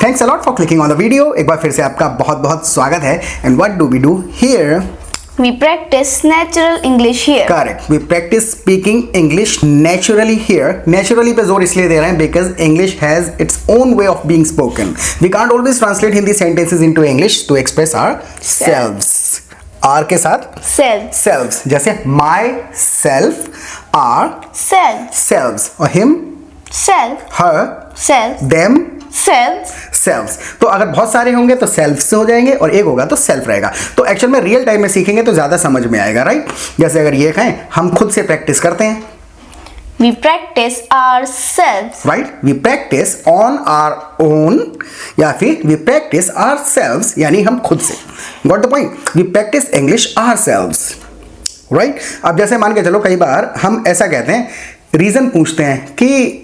Thanks a lot for clicking on the video. एक बार फिर से आपका बहुत बहुत स्वागत है। And what do we do here? We practice natural English here. Correct, we practice speaking English naturally here. Naturally पे जोर इसलिए दे रहे हैं because English has its own way of being spoken. We can't always translate Hindi sentences into English to express our selves. Our के साथ selves, जैसे myself, are selves, और हिम self, हर self, देम selves. सेल्व्स। तो अगर बहुत सारे होंगे तो सेल्फ से हो जाएंगे और एक होगा तो सेल्फ रहेगा। तो एक्चुअल में रियल टाइम में सीखेंगे तो ज्यादा समझ में आएगा, राइट? जैसे अगर ये कहें हम खुद से प्रैक्टिस करते हैं, We practice ourselves. Right? We practice on our own, या फिर वी प्रैक्टिस आवरसेल्व्स, यानी हम खुद से। Got the point? We practice English ourselves, right? अब जैसे मान के चलो कई बार हम ऐसा कहते हैं, रीजन पूछते हैं कि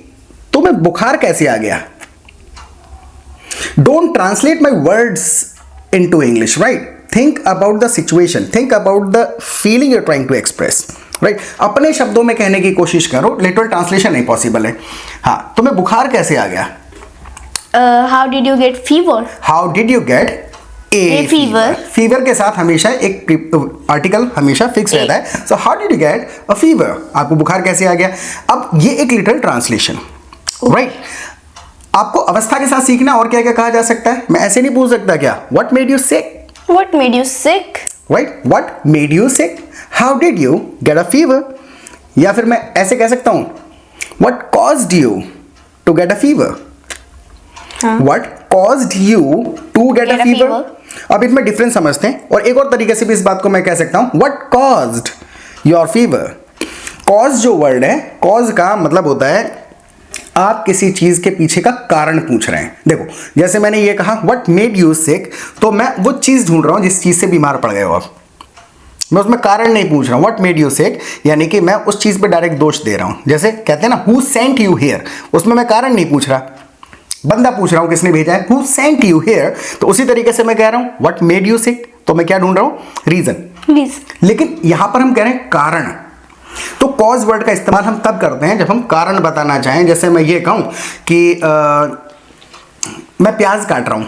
तुम्हें बुखार कैसे आ गया। Don't translate my words into English, right? Think about the situation. Think about the feeling you're trying to express, right? अपने शब्दों में कहने की कोशिश करो। Literal translation नहीं पॉसिबल है। हाँ, तुम्हें बुखार कैसे आ गया? How did you get fever? How did you get a fever? Fever के साथ हमेशा एक आर्टिकल हमेशा फिक्स रहता है। So how did you get a fever? आपको बुखार कैसे आ गया? अब ये एक लिटिल ट्रांसलेशन, राइट? आपको अवस्था के साथ सीखना और क्या क्या कहा जा सकता है। मैं ऐसे नहीं पूछ सकता क्या What made you sick? What made you sick? Right? What made you sick? How did you get a fever? या फिर मैं ऐसे कह सकता हूं What caused you to get a fever? What caused you to get a fever? अब इसमें difference समझते हैं और एक और तरीके से भी इस बात को मैं कह सकता हूं What caused your fever? Cause जो वर्ड है, cause का मतलब होता है आप किसी चीज के पीछे का कारण पूछ रहे हैं। देखो जैसे मैंने ये कहा What made you sick, तो मैं वो चीज ढूंढ रहा हूं जिस चीज से बीमार पड़ गए हो आप। मैं उसमें कारण नहीं पूछ रहा हूं। What made you sick, यानी कि मैं उस चीज पे डायरेक्ट दोष दे रहा हूं। जैसे कहते हैं ना Who sent you here, उसमें मैं कारण नहीं पूछ रहा, बंदा पूछ रहा हूं किसने भेजा है। Who sent you here, तो उसी तरीके से मैं कह रहा हूं What made you sick, तो मैं क्या ढूंढ रहा हूं? रीजन। लेकिन यहां पर हम कह रहे हैं कारण। तो कॉज वर्ड का इस्तेमाल हम तब करते हैं जब हम कारण बताना चाहें। जैसे मैं ये कहूं कि मैं प्याज काट रहा हूं,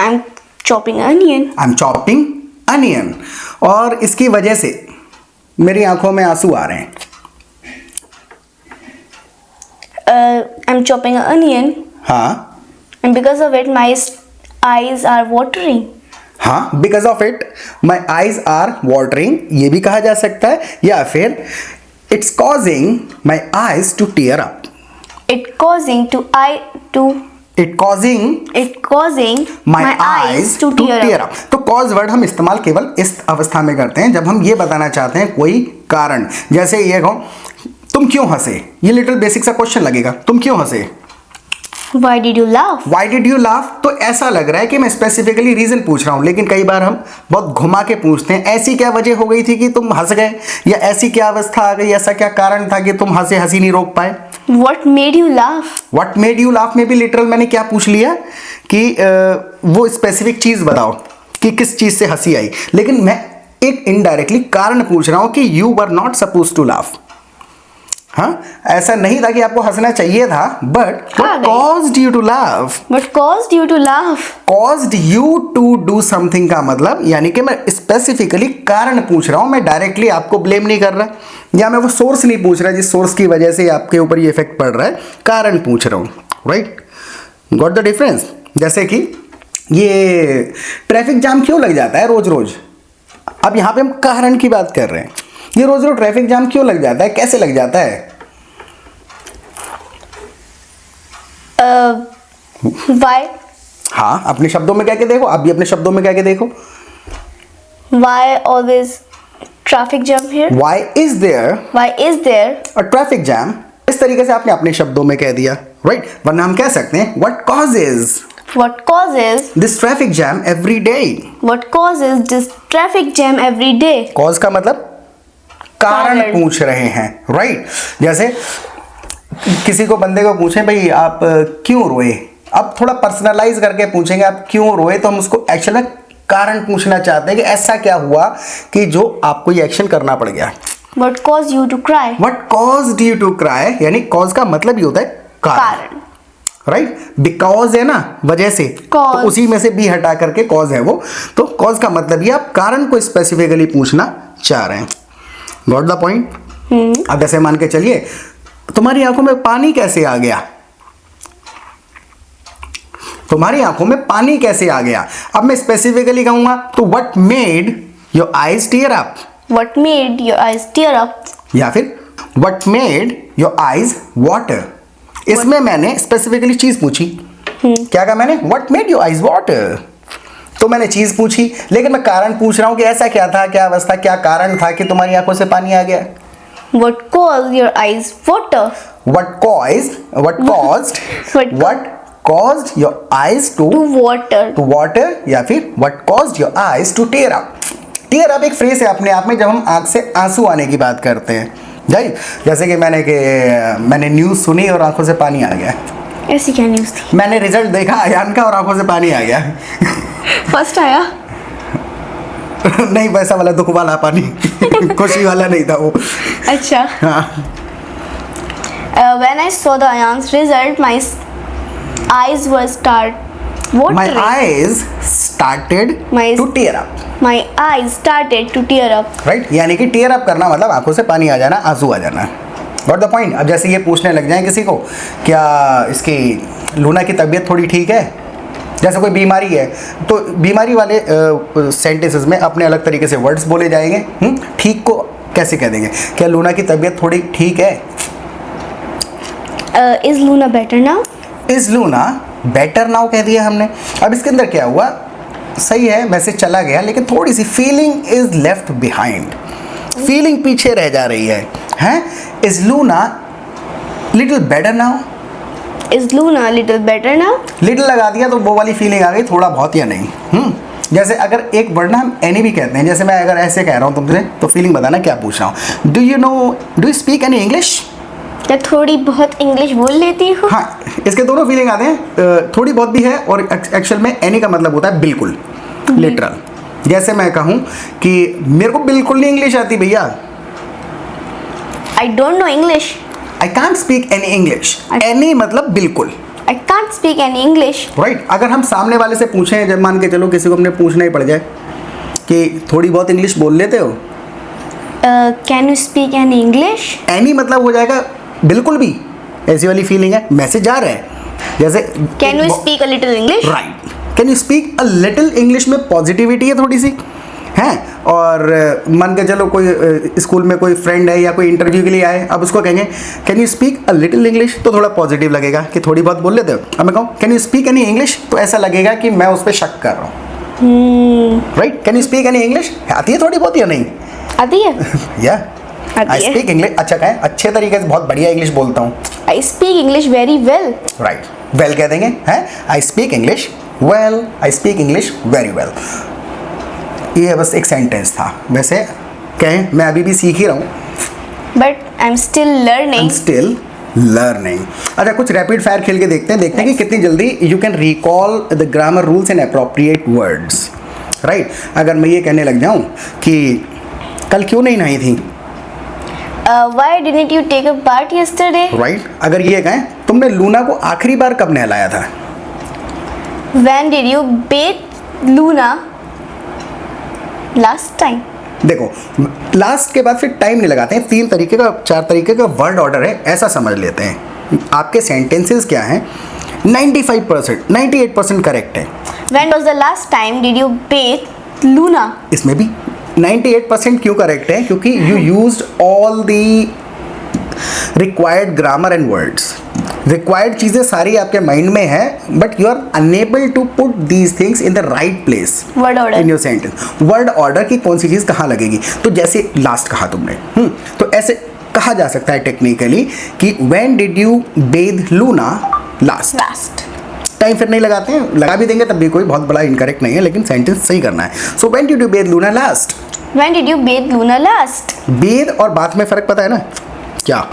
I'm chopping onion. I am chopping onion, और इसकी वजह से मेरी आंखों में आंसू आ रहे हैं। I'm chopping an onion, हाँ and because of it, my eyes are watering. हाँ, because of it my eyes are watering, ये भी कहा जा सकता है। या फिर it's causing my eyes to tear up. It causing my eyes to tear up. तो कॉज वर्ड हम इस्तेमाल केवल इस अवस्था में करते हैं जब हम ये बताना चाहते हैं कोई कारण। जैसे ये कहो तुम क्यों हंसे, ये लिटिल बेसिक सा क्वेश्चन लगेगा, तुम क्यों हंसे। Why did you laugh? Why did you laugh? तो ऐसा लग रहा है कि मैं स्पेसिफिकली रीजन पूछ रहा हूं, लेकिन कई बार हम बहुत घुमा के पूछते हैं ऐसी क्या वजह हो गई थी कि तुम हंस गए, या ऐसी क्या अवस्था आ गई, ऐसा क्या कारण था कि तुम हंसी नहीं रोक पाए। What made you laugh? What made you laugh में भी लिटरल मैंने क्या पूछ लिया कि वो स्पेसिफिक चीज बताओ कि किस चीज से हंसी आई, लेकिन मैं एक इनडायरेक्टली कारण पूछ रहा हूं कि you were not suppose to laugh. हाँ, ऐसा नहीं था कि आपको हंसना चाहिए था, but what caused you to laugh? What caused you to laugh? Caused you to do something का मतलब यानी कि मैं स्पेसिफिकली कारण पूछ रहा हूं, मैं डायरेक्टली आपको ब्लेम नहीं कर रहा, या मैं वो सोर्स नहीं पूछ रहा जिस सोर्स की वजह से आपके ऊपर ये इफेक्ट पड़ रहा है, कारण पूछ रहा हूं, राइट? Got the difference? जैसे कि ये ट्रैफिक जाम क्यों लग जाता है रोज रोज, अब यहां पे हम कारण की बात कर रहे हैं। ये रोज रोज ट्रैफिक जाम क्यों लग जाता है, कैसे लग जाता है? Why? हाँ, अपने शब्दों में कह के देखो, आप भी अपने शब्दों में कह के देखो। Why always traffic jam here? Why is there a traffic jam? इस तरीके से आपने अपने शब्दों में कह दिया, राइट? वरना हम कह सकते हैं What causes this traffic jam every day? What causes this traffic jam every day? Cause का मतलब कारण पूछ रहे हैं, राइट? जैसे किसी को बंदे को पूछें भाई आप क्यों रोए, अब थोड़ा पर्सनलाइज करके पूछेंगे आप क्यों रोए, तो हम उसको एक्चुअल में कारण पूछना चाहते हैं कि ऐसा क्या हुआ कि जो आपको ये एक्शन करना पड़ गया। What caused you to cry? What caused you to cry, यानी cause का मतलब ही होता है कारण, राइट, बिकॉज है ना, वजह से, Cause. तो उसी में से बी हटा करके कॉज है वो, तो कॉज का मतलब ये आप कारण को स्पेसिफिकली पूछना चाह रहे हैं। Got the point. अब ऐसे मान के चलिए तुम्हारी आंखों में पानी कैसे आ गया, तुम्हारी आंखों में पानी कैसे आ गया। अब मैं स्पेसिफिकली कहूंगा तो what made your eyes tear up, What made your eyes tear up? या फिर what made your eyes water. इसमें मैंने स्पेसिफिकली चीज पूछी। क्या कहा मैंने, what made your eyes water, तो मैंने चीज पूछी, लेकिन मैं कारण पूछ रहा हूं कि ऐसा क्या था, क्या अवस्था, क्या कारण था कि तुम्हारी आंखों से पानी आ गया। What caused your eyes water? what caused your eyes To water. to water, या फिर what caused your eyes to tear up। tear up एक फ्रेज है अपने आप में जब हम आंख से आंसू आने की बात करते हैं, राइट। जैसे कि मैंने न्यूज़ सुनी और आंखों से पानी आ गया। ऐसी क्या न्यूज़ थी? मैंने रिजल्ट देखा अयान का और आंखों से पानी आ गया। फर्स्ट आया? नहीं, वैसा वाला दुख वाला पानी, खुशी वाला नहीं था वो। अच्छा। हाँ। When I saw the Ayan's result, my eyes were watering. My eyes started My- to tear up। My eyes started to tear up. Right, यानी कि टीयर अप करना मतलब आंखों से पानी आ जाना, आंसू आ जाना। Got the point. अब जैसे ये पूछने लग जाए किसी को, क्या इसकी लूना की तबीयत थोड़ी ठीक है, जैसे कोई बीमारी है, तो बीमारी वाले सेंटेंसेस में अपने अलग तरीके से वर्ड्स बोले जाएंगे। ठीक को कैसे कह देंगे, क्या लूना की तबीयत थोड़ी ठीक है। Is Luna better now? Is Luna better now कह दिया हमने। अब इसके अंदर क्या हुआ, सही है मैसेज चला गया, लेकिन थोड़ी सी feeling is left behind, feeling पीछे रह जा रही है। Is Luna little better now, Is Luna a little better now? Little लगा दिया तो वो वाली फीलिंग आ गई, थोड़ा बहुत या नहीं। जैसे अगर एक वर्ड ना हम एनी भी कहते हैं, जैसे मैं अगर ऐसे कह रहा हूँ तुमसे, तो फीलिंग बताना क्या पूछ रहा हूँ। Do you speak any English. मैं थोड़ी बहुत इंग्लिश बोल लेती हूँ। हाँ, इसके दोनों फीलिंग आते हैं, थोड़ी बहुत भी है, और एक्चुअल में एनी का मतलब होता है बिल्कुल, लिटरल। जैसे मैं कहूँ कि मेरे को बिल्कुल नहीं इंग्लिश आती भैया, I don't know English. I can't speak any English. Any मतलब बिल्कुल, I can't speak any English. Right. अगर हम सामने वाले से पूछें, जब मान के चलो किसी को हमने पूछना ही पड़ जाए कि थोड़ी बहुत इंग्लिश बोल लेते हो, Can you speak any English? Any मतलब हो जाएगा बिल्कुल भी, ऐसी वाली फीलिंग है, मैसेज आ रहा है। जैसे Can you speak a little English? Right, can you speak a little English में पॉजिटिविटी है थोड़ी सी, हैं। और मान के चलो कोई स्कूल में कोई फ्रेंड है या कोई इंटरव्यू के लिए आए, अब उसको कहेंगे can you speak a little English, तो थोड़ा पॉजिटिव लगेगा कि थोड़ी बहुत बोल लेते हो। अब मैं कहूँ can you speak any English, तो ऐसा लगेगा कि मैं उस पर शक कर रहा हूँ। Right, can you speak any English, आती है थोड़ी बहुत या नहीं आती है? या आती आई है। स्पीक इंग्लिश, अच्छा कहें अच्छे तरीके से, बहुत बढ़िया इंग्लिश बोलता हूँ। I speak English very well. Right, well कह देंगे, हैं। I speak English well, I speak English very well. ये बस एक सेंटेंस था, वैसे कहें मैं अभी भी सीख ही रहा हूँ, But I'm still learning. Still learning. अच्छा, कुछ रैपिड फायर खेल के देखते हैं कि कितनी जल्दी you can recall the grammar rules and appropriate words. Right, अगर मैं ये कहने लग जाऊँ कि कल क्यों नहीं नहाई थी, Why didn't you take a bath yesterday? Right. अगर ये कहें तुमने लूना को आखिरी बार कब नहलाया था, When did you bathe Luna last time? देखो लास्ट के बाद फिर टाइम नहीं लगाते हैं, 4 तरीके का वर्ड ऑर्डर है, ऐसा समझ लेते हैं। आपके सेंटेंसेस क्या हैं, 95% 98% करेक्ट है। When was the last time did you bathe Luna? इसमें भी 98% क्यों करेक्ट है, क्योंकि you used all the required grammar and words. Required चीज़ें सारी आपके माइंड में है, but you are unable to put these things in the right place Word order. In your sentence. Word order की कौन सी चीज़ कहाँ लगेगी, तो जैसे लास्ट कहा तुमने, तो ऐसे कहा जा सकता है टेक्निकली कि when did you Beth Luna last. Last. Time फिर नहीं लगाते हैं, लगा भी देंगे तब भी कोई बहुत बड़ा इनकरेक्ट नहीं है, लेकिन सेंटेंस सही करना है। So when did you Beth Luna last. When did you bathe Luna last? बेद और बात में फर्क पता है ना क्या।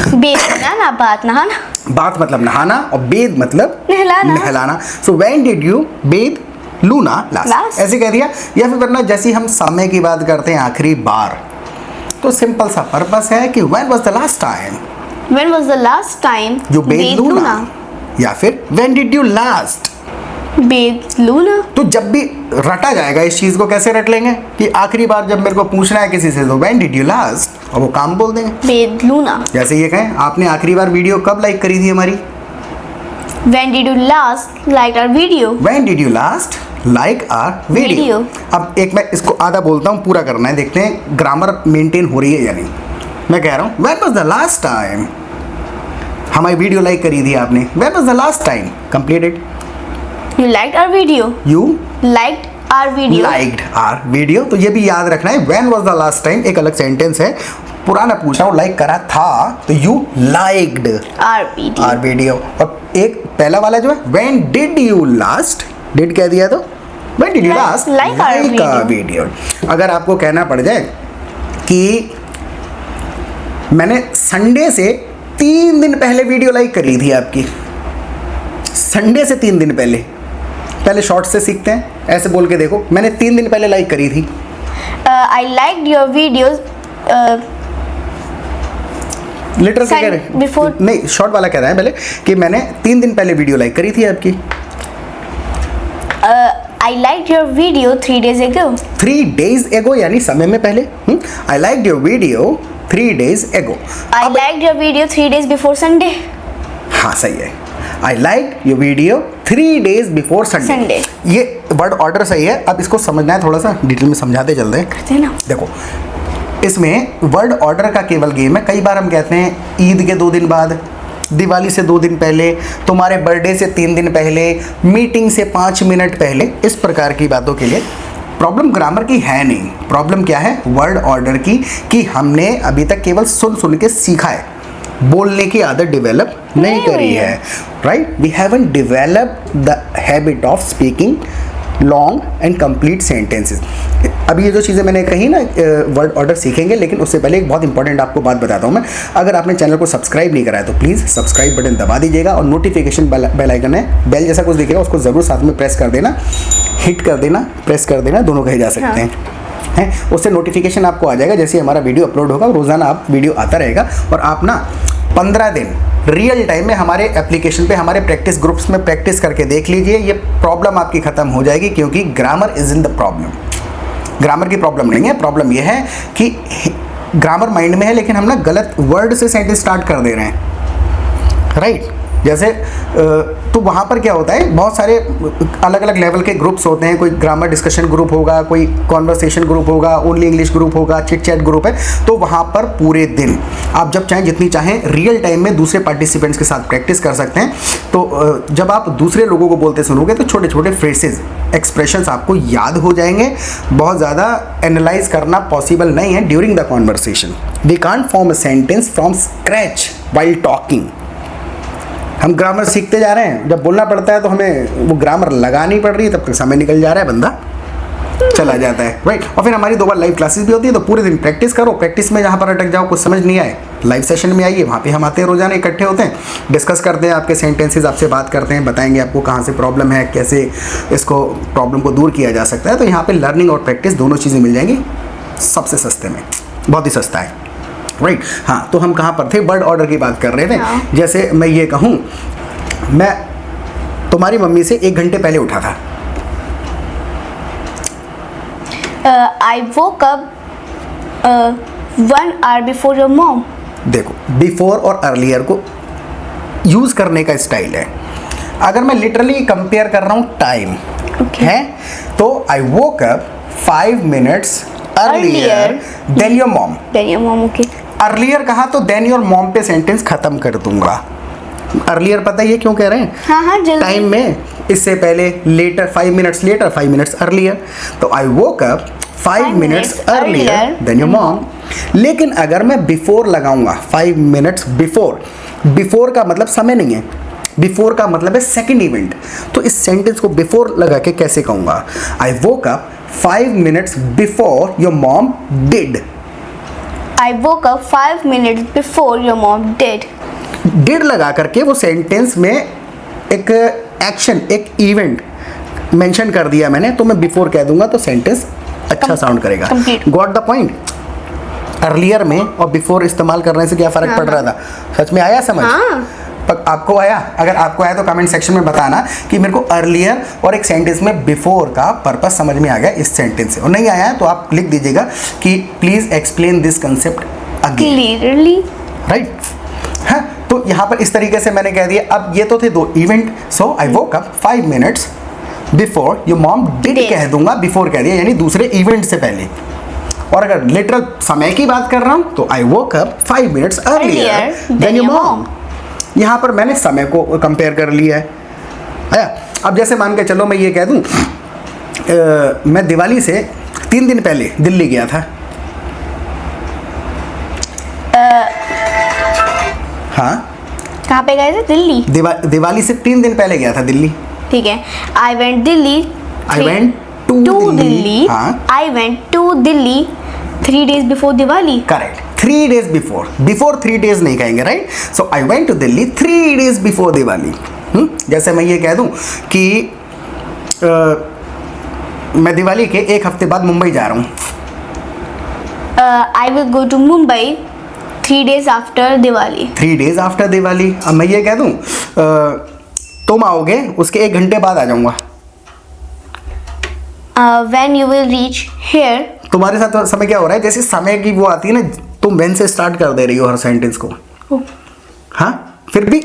बेचना ना, बात नहाना। बात मतलब नहाना और बेद मतलब नहलाना। नहलाना। So when did you Beth Luna last, Last. ऐसे कह दिया। या फिर वरना जैसे हम समय की बात करते हैं आखिरी बार, तो सिंपल सा पर्पस है कि when was the last time When was the last time you bathed bathed Luna? या फिर when did you last. bathed Luna, तो जब भी रटा जाएगा इस चीज को कैसे रट लेंगे कि आखिरी बार जब मेरे को पूछना है किसी से तो व्हेन डिड यू लास्ट, और वो काम बोल देंगे। bathed Luna, जैसे ये कहें आपने आखिरी बार वीडियो कब लाइक करी थी हमारी, when did you last like our video, when did you last like our video. अब एक मैं इसको आधा बोलता हूँ, पूरा करना है, देखते हैं ग्रामर मेंटेन हो रही है या नहीं। मैं कह रहा हूँ when was the last time हमारी वीडियो लाइक करी थी आपने, when was the last time completed, you liked our video, you liked our video, liked our video. तो ये भी याद रखना है, when was the last time एक अलग सेंटेंस है, पुराना पूछ रहा हूँ लाइक करा था तो you liked our video, our video. और एक पहला वाला जो है when did you last, did कह दिया तो when did you last like our video. अगर आपको कहना पड़ जाए कि मैंने संडे से 3 दिन पहले वीडियो लाइक करी थी आपकी, संडे से 3 दिन पहले, पहले शॉर्ट से सीखते हैं, ऐसे बोल के देखो मैंने 3 दिन पहले लाइक करी थी। I liked your videos literal क्या कह रहे हैं before, नहीं, शॉर्ट वाला कह रहा है पहले कि मैंने 3 दिन पहले वीडियो लाइक करी थी आपकी। I liked your video 3 days ago, 3 days ago यानी समय में पहले। I like your video 3 days ago। I liked your video 3 days before Sunday, हाँ सही है, I like your video 3 days before Sunday. Sunday। ये वर्ड ऑर्डर सही है। अब इसको समझना है, थोड़ा सा डिटेल में समझाते चल रहे हैं। करते हैं ना, देखो इसमें वर्ड ऑर्डर का केवल गेम है। कई बार हम कहते हैं ईद के 2 दिन बाद, दिवाली से 2 दिन पहले, तुम्हारे बर्थडे से 3 दिन पहले, मीटिंग से 5 मिनट पहले, इस प्रकार की बातों के लिए। प्रॉब्लम ग्रामर की है नहीं, प्रॉब्लम क्या है वर्ड ऑर्डर की, कि हमने अभी तक केवल सुन सुन के सीखा है, बोलने की आदत डेवलप नहीं करी है। Right, we haven't developed the habit of speaking long and complete sentences. अभी ये जो चीज़ें मैंने कही ना वर्ड ऑर्डर सीखेंगे, लेकिन उससे पहले एक बहुत इंपॉर्टेंट आपको बात बताता हूँ मैं। अगर आपने चैनल को सब्सक्राइब नहीं करा है तो प्लीज़ सब्सक्राइब बटन दबा दीजिएगा, और नोटिफिकेशन बेल आइकन है, बेल जैसा कुछ दिखेगा उसको ज़रूर साथ में प्रेस कर देना, हिट कर देना, प्रेस कर देना, दोनों कहे जा सकते हैं। उससे नोटिफिकेशन आपको आ जाएगा जैसे हमारा वीडियो अपलोड होगा, रोज़ाना आप वीडियो आता रहेगा। और आप ना 15 दिन रियल टाइम में हमारे एप्लीकेशन पे, हमारे प्रैक्टिस ग्रुप्स में प्रैक्टिस करके देख लीजिए, ये प्रॉब्लम आपकी ख़त्म हो जाएगी। क्योंकि grammar is in the problem, grammar की प्रॉब्लम नहीं है। प्रॉब्लम ये है कि ग्रामर माइंड में है, लेकिन हम ना गलत वर्ड से सेंटेंस स्टार्ट कर दे रहे हैं। राइट, जैसे तो वहाँ पर क्या होता है, बहुत सारे अलग अलग लेवल के ग्रुप्स होते हैं। कोई ग्रामर डिस्कशन ग्रुप होगा, कोई कॉन्वर्सेशन ग्रुप होगा, ओनली इंग्लिश ग्रुप होगा, चिट चैट ग्रुप है। तो वहाँ पर पूरे दिन आप जब चाहें, जितनी चाहें, रियल टाइम में दूसरे पार्टिसिपेंट्स के साथ प्रैक्टिस कर सकते हैं। तो जब आप दूसरे लोगों को बोलते सुनोगे तो छोटे छोटे फ्रेसेस, एक्सप्रेशंस आपको याद हो जाएंगे। बहुत ज़्यादा एनालाइज करना पॉसिबल नहीं है during the conversation. We can't form a sentence from scratch while talking. हम ग्रामर सीखते जा रहे हैं, जब बोलना पड़ता है तो हमें वो ग्रामर लगानी पड़ रही है, तब तक समय निकल जा रहा है, बंदा चला जाता है। राइट, और फिर हमारी 2 बार लाइव क्लासेस भी होती है, तो पूरे दिन प्रैक्टिस करो। प्रैक्टिस में जहाँ पर अटक जाओ, कुछ समझ नहीं आए, लाइव सेशन में आइए, वहाँ पे हम आते हैं, रोजाना इकट्ठे होते हैं, डिस्कस करते हैं आपके सेंटेंसेस, आपसे बात करते हैं, बताएंगे आपको कहाँ से प्रॉब्लम है, कैसे इसको प्रॉब्लम को दूर किया जा सकता है। तो यहाँ पर लर्निंग और प्रैक्टिस दोनों चीज़ें मिल जाएंगी सबसे सस्ते में, बहुत ही सस्ता है। राइट, हाँ, तो हम कहाँ पर थे, वर्ड ऑर्डर की बात कर रहे थे। जैसे मैं ये कहूँ, मैं तुम्हारी मम्मी से 1 घंटे पहले उठा था। I woke up 1 hour before your mom. देखो, बिफोर और अर्लियर को यूज करने का स्टाइल है। अगर मैं लिटरली कंपेयर कर रहा हूँ टाइम, है तो I woke up 5 minutes earlier than your mom. Then your mom, okay. Earlier कहा तो देन योर मॉम पे सेंटेंस खत्म कर दूंगा। अर्लियर पता है ये क्यों कह रहे हैं? हाँ, जल्दी। टाइम में इससे पहले, later 5 minutes later, 5 minutes earlier. तो I woke up 5 minutes earlier than your mom. लेकिन अगर मैं बिफोर लगाऊंगा, 5 minutes बिफोर, बिफोर का मतलब समय नहीं है, बिफोर का मतलब है सेकंड इवेंट। तो इस सेंटेंस को बिफोर लगा के कैसे कहूंगा? I woke up 5 minutes before your mom did. I woke up 5 minutes before your mom did. Did लगा करके वो सेंटेंस में एक एक्शन, एक इवेंट मेंशन कर दिया मैंने, तो मैं बिफोर कह दूंगा तो सेंटेंस अच्छा साउंड करेगा। Got the point? अर्लियर में और बिफोर इस्तेमाल करने से क्या फर्क पड़ रहा था? सच में आया समझ? आपको आया? अगर आपको आया तो कमेंट सेक्शन में बताना कि मेरे को अर्लियर और एक सेंटेंस में बिफोर का पर्पस समझ में आ गया इस सेंटेंस से, और नहीं आया है तो आप लिख दीजिएगा कि please explain this concept again, clearly, right? हाँ, तो यहाँ पर इस तरीके से मैंने कह दिया। अब ये तो थे दो event. So I woke up 5 minutes before your mom did कह दूंगा, बिफोर कह दिया यानी दूसरे इवेंट से पहले। और अगर लिटरल समय की बात कर रहा हूं तो I woke up 5 minutes earlier than your mom. यहाँ पर मैंने समय को कंपेयर कर लिया है। आया? अब जैसे मान के चलो मैं ये कह दूं मैं दिवाली से 3 दिन पहले दिल्ली गया था। हाँ, कहाँ पे गए थे? दिल्ली। दिवाली से 3 दिन पहले गया था दिल्ली। ठीक है। I went Delhi. I went to Delhi. हाँ, I went to Delhi 3 days before Diwali. Correct, 3 days before. Before 3 days नहीं कहेंगे, right? So I went to Delhi 3 days before Diwali. जैसे मैं ये कह दूं कि मैं दिवाली के 1 हफ्ते बाद मुंबई जा रहा हूँ। I will go to Mumbai 3 days after Diwali. 3 days after Diwali. अब मैं ये कह दूं तुम आओगे उसके 1 घंटे बाद आ जाऊंगा। When you will reach here. तुम्हारे साथ तो समय क्या हो रहा है, जैसे समय की वो आती है ना, तुम व्हेन से स्टार्ट कर दे रही हो हर सेंटेंस को। हाँ, फिर भी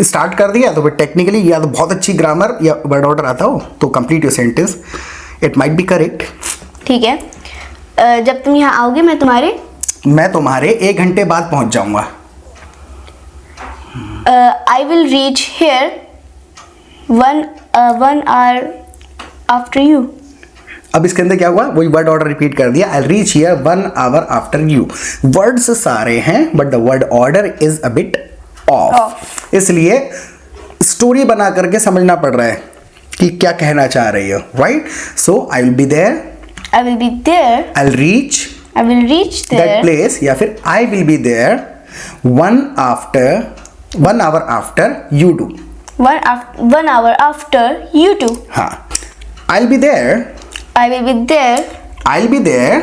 स्टार्ट कर दिया तो फिर टेक्निकली या तो बहुत अच्छी ग्रामर या वर्ड ऑर्डर आता हो तो complete your sentence, it might be correct. ठीक है। जब तुम यहाँ आओगे मैं तुम्हारे 1 घंटे बाद पहुंच जाऊंगा। आई will reach here 1 hour after you. अब इसके अंदर क्या हुआ, वही वर्ड ऑर्डर रिपीट कर दिया। I reach here 1 hour after you. Words सारे हैं but the word order is a bit of, इसलिए स्टोरी बना करके समझना पड़ रहा है कि क्या कहना चाह रही हो, right? So I will be there, I will be there, I will reach there that place, या फिर I will be there 1 hour after you do. 1 hour after you do. हाँ, I'll be there. I will be there. I'll be there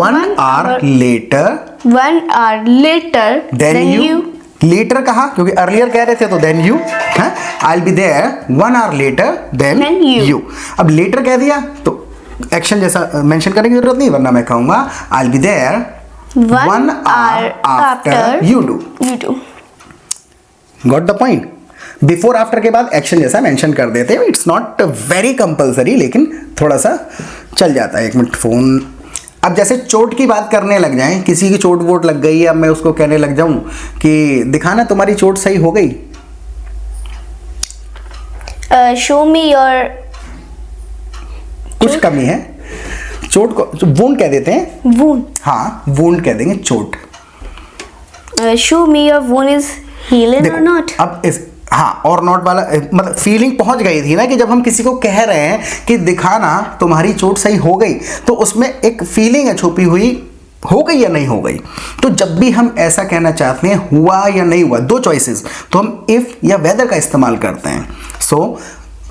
1 hour later. 1 hour later Than you. Later कहा क्योंकि earlier कह रहे थे तो then you. हाँ, I'll be there 1 hour later than you. अब later कह दिया तो एक्शन जैसा मेंशन करने की जरूरत नहीं, वरना मैं कहूँगा I'll be there 1 hour after you do. Got the point? Before after के बाद एक्शन जैसा मेंशन कर देते हैं। इट्स नॉट वेरी कंपलसरी, लेकिन थोड़ा सा चल जाता है। 1 मिनट फोन। अब जैसे चोट की बात करने लग जाएं, किसी की चोट वोट लग गई, अब मैं उसको कहने लग जाऊं कि दिखाना तुम्हारी चोट सही हो गई। Show me your. कुछ कमी है। चोट को वुंड कह देते हैं। वुंड। हाँ, वुंड कह देंगे चोट। Show me your wound is healing और नॉट। अब इस हाँ और नॉट वाला मतलब फीलिंग पहुंच गई थी ना कि जब हम किसी को कह रहे हैं कि दिखाना तुम्हारी चोट सही हो गई, तो उसमें एक फीलिंग है छुपी हुई, हो गई या नहीं हो गई। तो जब भी हम ऐसा कहना चाहते हैं हुआ या नहीं हुआ, 2 चॉइसेस, तो हम इफ या वेदर का इस्तेमाल करते हैं। So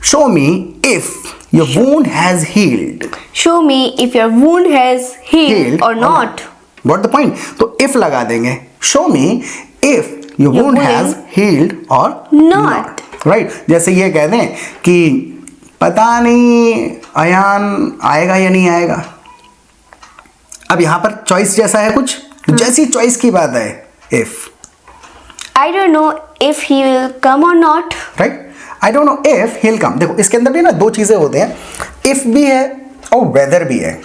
show me if your wound has healed. Show me if your wound has healed or not. What the point? तो इफ लगा देंगे। Show me if your wound has healed or not. Right? जैसे ये कह दें कि पता नहीं अयान आएगा या नहीं आएगा। अब यहाँ पर चॉइस जैसा है कुछ, तो जैसी चॉइस की बात है if. I don't know if he will come or not. Right? I don't know if he'll come. देखो इसके अंदर भी ना 2 चीजें होते हैं, if भी है और weather भी है।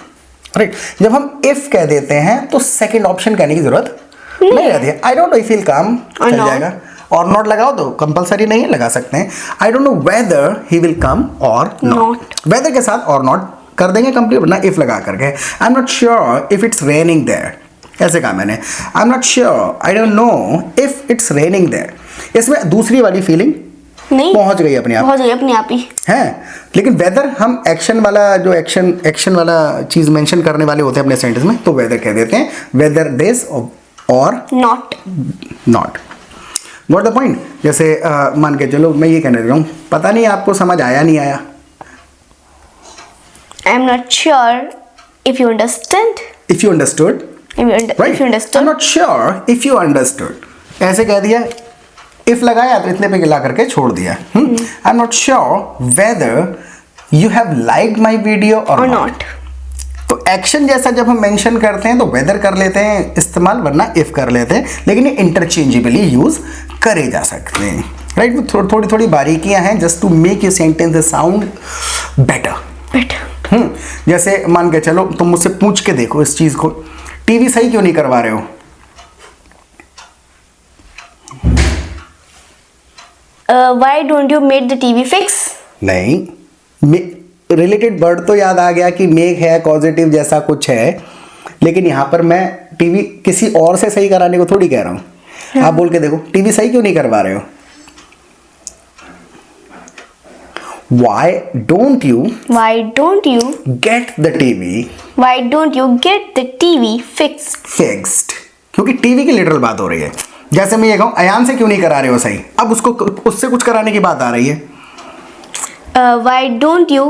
राइट? जब हम if कह देते हैं तो सेकेंड ऑप्शन कहने की जरूरत नहीं रहती है। आई don't know if he will come, चल जाएगा। और नॉट लगाओ तो कंपलसरी नहीं है, लगा सकते हैं। आई don't know whether he will come और नॉट। वेदर के साथ और नॉट कर देंगे कंप्लीट, वरना इफ लगा करके। I am not sure if it's raining there, ऐसे कहा मैंने। I am not sure, I don't know if it's raining there. इसमें दूसरी वाली फीलिंग नहीं पहुंच गई अपने आप, पहुंच गई अपने आप ही है। लेकिन वेदर हम एक्शन वाला जो एक्शन वाला चीज मेंशन करने वाले होते हैं अपने सेंटेंस में, तो वेदर कह देते हैं। वेदर दिस और नॉट। What the point? जैसे मान के चलो मैं ये कहने लग रहा हूँ, पता नहीं आपको समझ आया नहीं आया। आई am not sure if you understand. If you understood, if you understood. I'm not sure if you understood. ऐसे कह दिया इफ लगाया तो इतने पे गिला करके छोड़ दिया. आई am not sure whether you have liked my video और नॉट. तो एक्शन जैसा जब हम मेंशन करते हैं तो वेदर कर लेते हैं इस्तेमाल, वरना इफ कर लेते हैं, लेकिन ये इंटरचेंजेबली यूज करे जा सकते हैं. राइट. तो थोड़ी थोड़ी बारीकियां हैं just to make your sentence sound better. जैसे मान के चलो तुम मुझसे पूछ के देखो इस चीज को, टीवी सही क्यों नहीं करवा रहे हो? Why don't you make the TV fix? नहीं, रिलेटेड वर्ड तो याद आ गया कि मेक है, पॉजिटिव जैसा कुछ है, लेकिन यहाँ पर मैं टीवी किसी और से सही कराने को थोड़ी कह रहा हूँ. आप बोल के देखो, टीवी सही क्यों नहीं करवा रहे हो? Why don't you get the TV fixed? क्योंकि टीवी की लिटरल बात हो रही है. जैसे मैं ये कहूँ अयान से क्यों नहीं करा रहे हो सही, अब उसको उससे कुछ कराने की बात आ रही है. Why don't you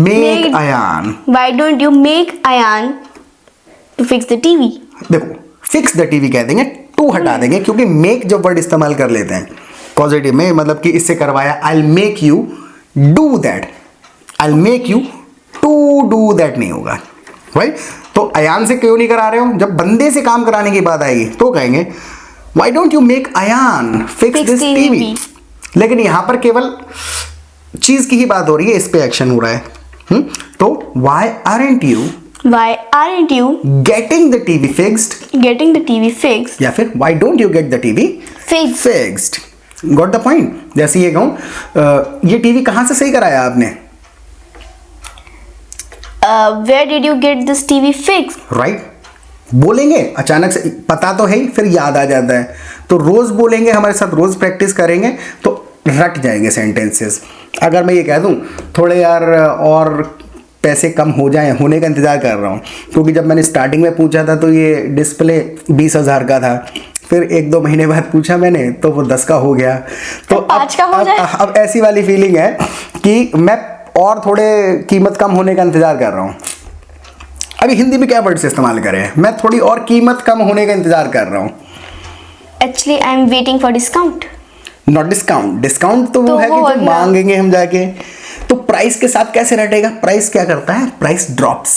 make Ayan to fix the TV? देखो, फिक्स द टीवी कह देंगे, टू हटा देंगे, क्योंकि मेक जब वर्ड इस्तेमाल कर लेते हैं पॉजिटिव में, मतलब कि इससे करवाया, I'll make you do that, I'll make you to do that नहीं होगा. राइट. तो अयान से क्यों नहीं करा रहे हो? जब बंदे से काम कराने की बात आएगी तो कहेंगे Why don't you make Ayan fix this TV? लेकिन यहां पर केवल चीज की ही बात हो रही है, इस पे एक्शन हो रहा है. तो why aren't you getting the TV fixed? या फिर why don't you get the TV fixed? Got the point? जैसे ये कहूं ये टीवी कहां से सही कराया आपने? Where did you get this TV fixed? Right. बोलेंगे अचानक से, पता तो है ही, फिर याद आ जाता है. तो रोज बोलेंगे, हमारे साथ रोज प्रैक्टिस करेंगे तो रट जाएंगे सेंटेंसेस. अगर मैं ये कह दूं थोड़े यार और पैसे कम हो जाएं, होने का इंतजार कर रहा हूं, क्योंकि जब मैंने स्टार्टिंग में पूछा था तो ये डिस्प्ले 20,000 का था, फिर 1-2 महीने बाद पूछा मैंने तो वो 10 का हो गया. तो अब ऐसी वाली फीलिंग है कि मैं और थोड़े कीमत कम होने का इंतजार कर रहा हूं. अभी हिंदी में क्या वर्ड्स इस्तेमाल करें? मैं थोड़ी और कीमत कम होने का इंतजार कर रहा हूं. Actually, I am waiting for discount. Not discount. Discount तो वो है कि जो मांगेंगे हम जाके. तो प्राइस के साथ कैसे रटेगा? प्राइस क्या करता है? Price drops.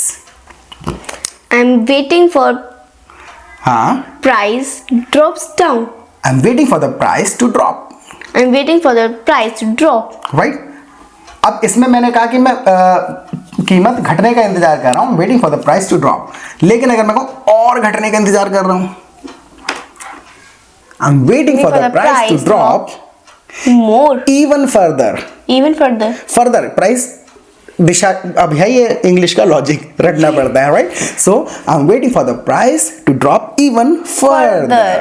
I am waiting for price drops down. I am waiting for the price to drop. I am waiting for the price to drop. Right. अब इसमें मैंने कहा कि मैं कीमत घटने का इंतजार कर रहा हूँ, waiting for the price to drop. लेकिन अगर मैं कहूँ और घटने का इंतजार कर रहा हूँ, I'm waiting for the price to drop more, even further. Further price दिशा. अब है ये इंग्लिश का लॉजिक, रटना पड़ता है. Right. So I'm waiting for the price to drop even further.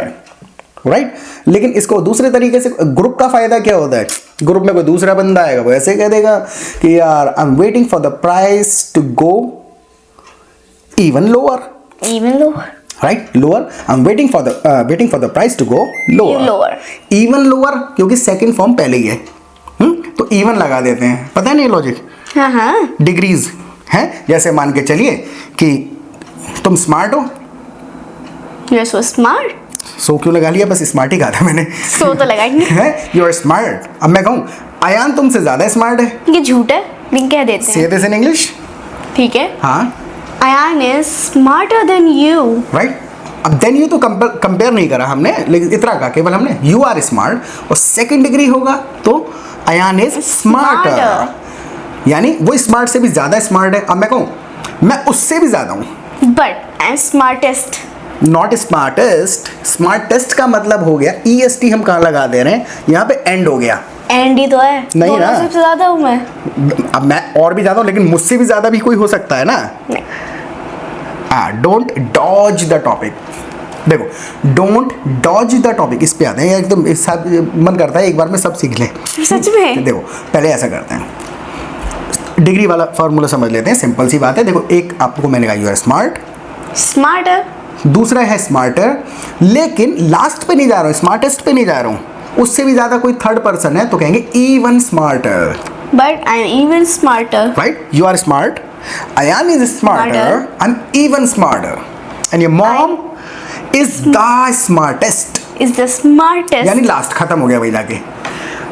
Right. लेकिन इसको दूसरे तरीके से, ग्रुप का फायदा क्या होता है? ग्रुप में कोई दूसरा बंदा आएगा, वो ऐसे कह देगा कि यार I'm waiting for the price to go even lower. Right, lower. I'm waiting for the price to go lower. Even lower क्योंकि second form पहले ही है. तो even लगा देते हैं. पता है नहीं लॉजिक? हाँ. डिग्रीज हैं. जैसे मान के चलिए कि तुम स्मार्ट हो. You're so smart. सो क्यों लगा लिया? बस स्मार्ट ही कहा था मैंने. सो तो लगा ही नहीं. You are smart. अब मैं कहूँ अयान तुमसे ज्यादा स्मार्ट है. ये झूठ है, लेकिन कह देते हैं. Say this in English. ठीक है. हाँ. Ayan is smarter than you. Right. अब then you तो कंपेयर नहीं करा हमने, लेकिन इतना कहा केवल हमने you are smart, और सेकंड डिग्री होगा तो Ayan is smarter. यानी वो स्मार्ट से भी ज्यादा स्मार्ट है. अब मैं कहूँ मैं उससे भी ज्यादा हूँ. But I'm smartest. Not smartest. Smartest का मतलब हो गया EST हम कहाँ लगा दे रहे हैं? यहाँ पे एंड हो गया. एंड ही तो है. नहीं ना. सबसे ज्यादा हूँ मैं. अब मैं और भी ज्यादा हूँ, लेकिन मुझसे भी ज्यादा भी कोई हो सकता है ना. Don't dodge the topic. देखो, डोंट डॉज द टॉपिक, इस पे आते हैं. एकदम मन करता है एक बार में सब सीख लें. सच में. देखो पहले ऐसा करते हैं, डिग्री वाला फॉर्मूला समझ लेते हैं. सिंपल सी बात है. देखो, एक आपको मैंने कहा यू आर स्मार्टर, दूसरा है स्मार्टर, लेकिन लास्ट पे नहीं जा रहा हूँ, स्मार्टेस्ट पे नहीं जा रहा हूँ. उससे भी ज्यादा कोई थर्ड पर्सन है तो कहेंगे even smarter. But I am even smarter. Right. You are smart, Ayan is smarter, I'm even smarter, and your mom is the smartest. is the smartest. यानी लास्ट खत्म हो गया भाई जाके,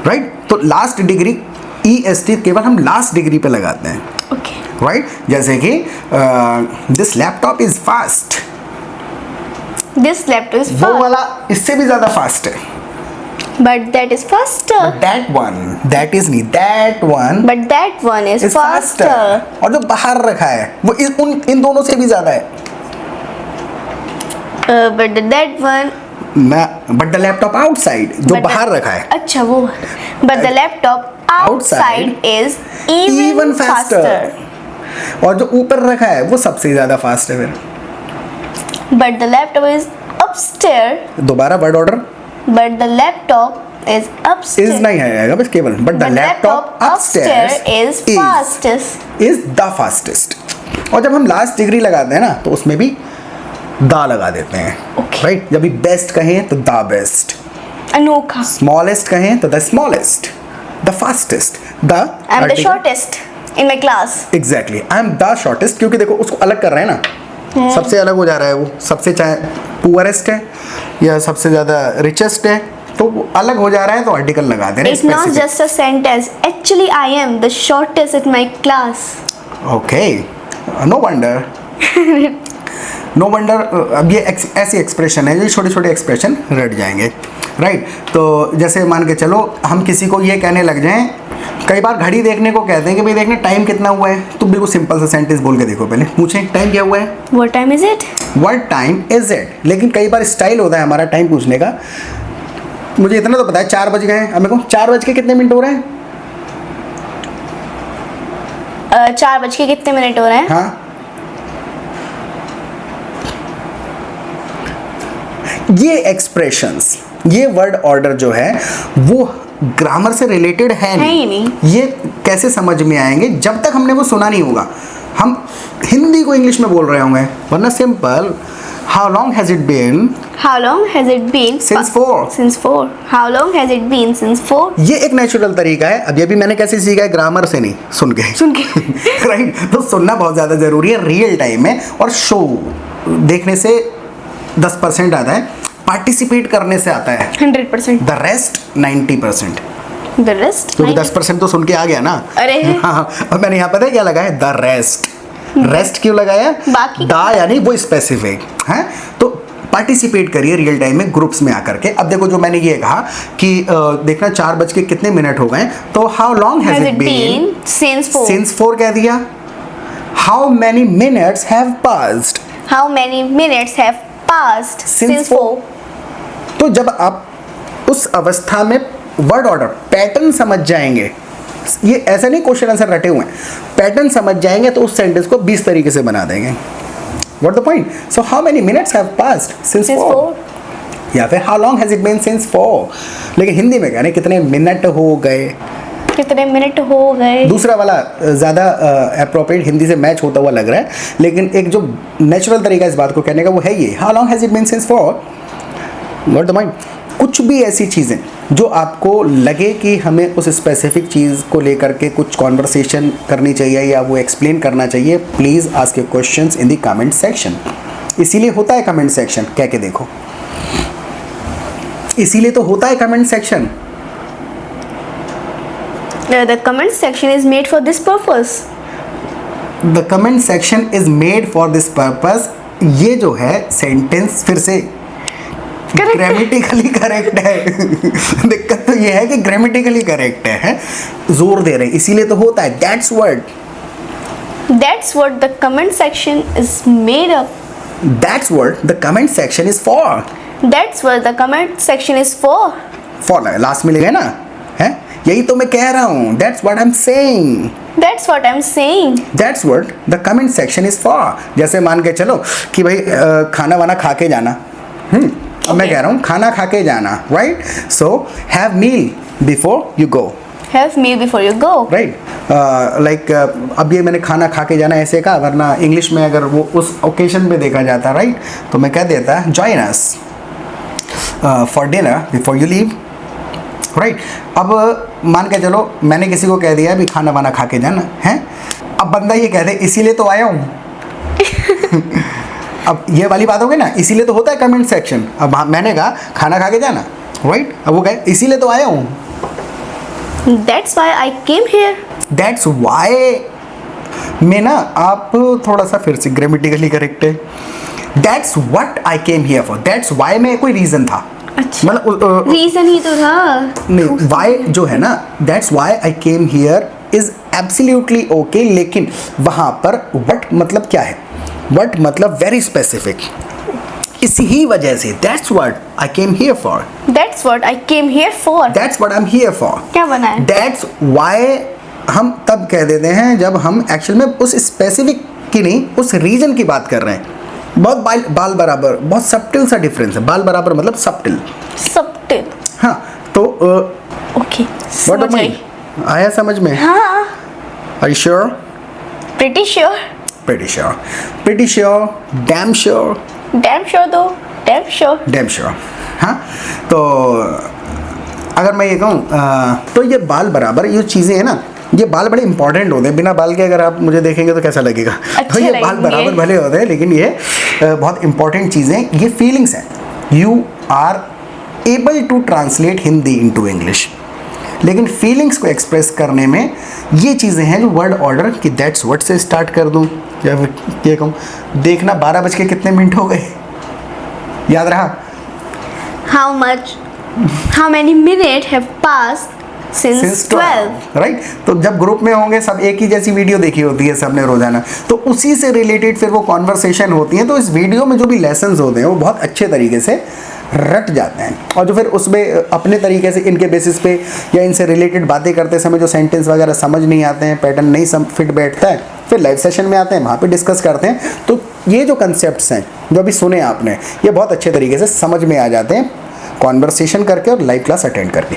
राइट? तो लास्ट डिग्री EST केवल हम last degree पे लगाते हैं, Okay. राइट? जैसे कि this laptop is fast, This laptop is वो fast, वाला इससे भी ज्यादा फास्ट है. but that is faster. That one, that is नहीं, that one But that one is is faster. Faster. और जो बाहर रखा है वो इन दोनों से भी ज्यादा है. But that one. But the laptop outside, जो but बाहर the- रखा है, अच्छा वो. But the laptop outside is even faster. और जो ऊपर रखा है वो सबसे ज्यादा फास्ट है. फिर But the laptop is upstairs. दोबारा word order But the laptop is upstairs. Is नहीं आएगा बस केवल, but the The laptop laptop upstairs is fastest. Is the fastest. और जब हम लास्ट डिग्री लगाते हैं ना तो उसमें भी दा लगा देते हैं, Okay. राइट? जब भी बेस्ट कहें तो द बेस्ट, अनोखा. स्मॉलेस्ट कहें तो the smallest, the fastest, the I'm the shortest in my class. Exactly, I am the shortest. क्योंकि देखो उसको अलग कर रहे हैं ना, सबसे अलग हो जा रहा है वो, सबसे चाहे पुअरेस्ट है या सबसे ज्यादा रिचेस्ट है, तो वो अलग हो जा रहा है तो आर्टिकल लगा दे रहे हैं It's not just a sentence. Actually, I am the shortest in my class. Okay, no wonder, no wonder. अब ये ऐसी एक्सप्रेशन है, ये छोटे छोटे एक्सप्रेशन रट जाएंगे, राइट? तो जैसे मान के चलो हम किसी को ये कहने लग जाएं, कई बार घड़ी देखने को कहते हैं कि भाई देखना टाइम कितना हुआ है, तो बिल्कुल सिंपल सा सेंटेंस बोल के देखो, पहले पूछें टाइम क्या हुआ है, What time is it? What time is it. लेकिन कई बार स्टाइल होता है हमारा टाइम पूछने का. मुझे इतना तो पता है 4 बज गए हैं, अब मेरे को 4 बज के कितने मिनट हो रहे हैं? 4 बज के कितने मिनट हो रहे हैं? हाँ, ये एक्सप्रेशंस, ये वर्ड ऑर्डर जो है वो ग्रामर से रिलेटेड है है ही नहीं. ये कैसे समझ में आएंगे जब तक हमने वो सुना नहीं होगा. हम हिंदी को इंग्लिश में बोल रहे होंगे, वरना simple how long has it been How long has it been? Since 4. Since 4. How long has it been since 4? ये एक नेचुरल तरीका है. अब ये भी मैंने कैसे सीखा है, ग्रामर से नहीं, सुन के. सुन के. राइट? तो सुनना बहुत ज़्यादा ज़रूरी है रियल टाइम में, और शो देखने से 10% आता है, पार्टिसिपेट करने से आता है 100%. The rest 90%. The rest? क्योंकि 10% तो सुन के आ गया ना. अरे. हाँ, और मैंने यहाँ पता है क्या लगा है, द रेस्ट. रेस्ट क्यों लगाया? बाकी दा यानी वो स्पेसिफिक है. तो पार्टिसिपेट करिए रियल टाइम में ग्रुप्स में आकर के. अब देखो जो मैंने ये कहा कि देखना 4 बज के कितने मिनट हो गए, तो how long has it been since 4? Since 4 कह दिया. How many minutes have passed How many minutes have passed Since since 4? तो जब आप उस अवस्था में वर्ड ऑर्डर पैटर्न समझ जाएंगे, ये ऐसा नहीं क्वेश्चन आंसर रटे हुए हैं, पैटर्न समझ जाएंगे तो उस सेंटेंस को 20 तरीके से बना देंगे. What the point? So how many minutes have passed since Since 4, 4. या फिर how long has it been since 4. लेकिन हिंदी में कह रहे हैं कितने मिनट हो गए. कितने मिनट हो गए? दूसरा वाला ज़्यादा अप्रोप्रिएट हिंदी से मैच होता हुआ लग रहा है, लेकिन एक जो नेचुरल तरीका इस बात को कहने का वो है ये, how long has it been since 4. What the point? कुछ भी ऐसी चीज़ें जो आपको लगे कि हमें उस स्पेसिफिक चीज़ को लेकर के कुछ कॉन्वर्सेशन करनी चाहिए या वो एक्सप्लेन करना चाहिए, please ask your questions in the comment section. इसीलिए होता है कमेंट सेक्शन, कह के देखो, इसीलिए तो होता है comment section. The comment section is made for this purpose. The comment section is made for this purpose. ये जो है सेंटेंस फिर से ग्रामेटिकली करेक्ट है. दिक्कत तो ये है कि ग्रामेटिकली करेक्ट है, जोर दे रहे हैं, इसीलिए तो होता है. That's word, That's what the comment section is made up. That's word the comment section is for. That's what the comment section is for. For last में लिखा है ना, है यही तो मैं कह रहा हूँ. That's what I am saying. That's what I'm saying. That's word the comment section is for. जैसे मान के चलो कि भाई खाना वाना खा के जाना. अब मैं कह रहा हूँ खाना खा के जाना, right? So have meal before you go. Have meal before you go. Right? Like अब ये मैंने खाना खा के जाना ऐसे कहा, वरना इंग्लिश में अगर वो उस ओकेजन पे देखा जाता, राइट, तो मैं कह देता join us for dinner before you leave. Right? अब मान के चलो मैंने किसी को कह दिया भी खाना वाना खा के जाना है, अब बंदा ये कह दे इसीलिए तो आया हूँ. अब ये वाली बात हो गई ना, इसीलिए तो होता है कमेंट सेक्शन। अब मैंने कहा खाना खा के जाना, राइट? अब वो कहे इसीलिए तो आया हूँ। That's why I came here. That's why में ना आप थोड़ा सा फिर से ग्रामेटिकली करेक्ट है। That's what I came here for, that's why में कोई रीजन था। अच्छा, मतलब रीजन ही तो था। नहीं, वाई जो है ना, that's why I came here is absolutely okay, लेकिन वहां पर व्हाट मतलब क्या है? व्हाट मतलब वेरी स्पेसिफिक, इसी ही वजह से that's what I came here for, That's what I came here for. That's what I am here for. क्या बना है? दैट्स वाई हम तब कह देते हैं जब हम एक्चुअल में उस स्पेसिफिक की नहीं, उस रीजन की बात कर रहे हैं। बहुत बाल बराबर, बहुत सब्टिल सा डिफरेंस है। बाल बराबर मतलब सब्टिल। Subtle. हाँ, तो Okay. व्हाट समझ गई। आया समझ में? हाँ, Are you sure? pretty sure. Pretty sure. Pretty sure. Damn sure. Damn sure though. Damn sure. Damn sure. हाँ, तो अगर मैं ये कहूँ तो ये बाल बराबर ये चीज़ें हैं ना, ये बाल बड़े इंपॉर्टेंट होते हैं। बिना बाल के अगर आप मुझे देखेंगे तो कैसा लगेगा? तो ये बाल लगेंगे। बराबर भले होते हैं, लेकिन ये बहुत इंपॉर्टेंट चीज़ें, ये फीलिंग्स हैं। You are able to translate Hindi into English, लेकिन फीलिंग्स को एक्सप्रेस करने में ये चीज़ें हैं जो वर्ड ऑर्डर कि दैट्स व्हाट से स्टार्ट कर दूँ, या फिर ये कहूँ देखना 12 बज के कितने मिनट हो गए, याद रहा? How many minutes have passed since 12? Right? तो जब ग्रुप में होंगे सब एक ही जैसी वीडियो देखी होती है सबने रोजाना, तो उसी से रिलेटेड फिर वो कॉन्वर्सेशन होती है। तो इस वीडियो में जो भी लेसन्स होते हैं वो बहुत अच्छे तरीके से रट जाते हैं, और जो फिर उसमें अपने तरीके से इनके बेसिस पे या इनसे रिलेटेड बातें करते समय जो सेंटेंस वगैरह समझ नहीं आते हैं, पैटर्न नहीं फिट बैठता है, फिर लाइव सेशन में आते हैं, वहाँ पे डिस्कस करते हैं। तो ये जो कंसेप्ट्स हैं जो अभी सुने आपने, ये बहुत अच्छे तरीके से समझ में आ जाते हैं कॉन्वर्सेशन करके और लाइव क्लास अटेंड करके।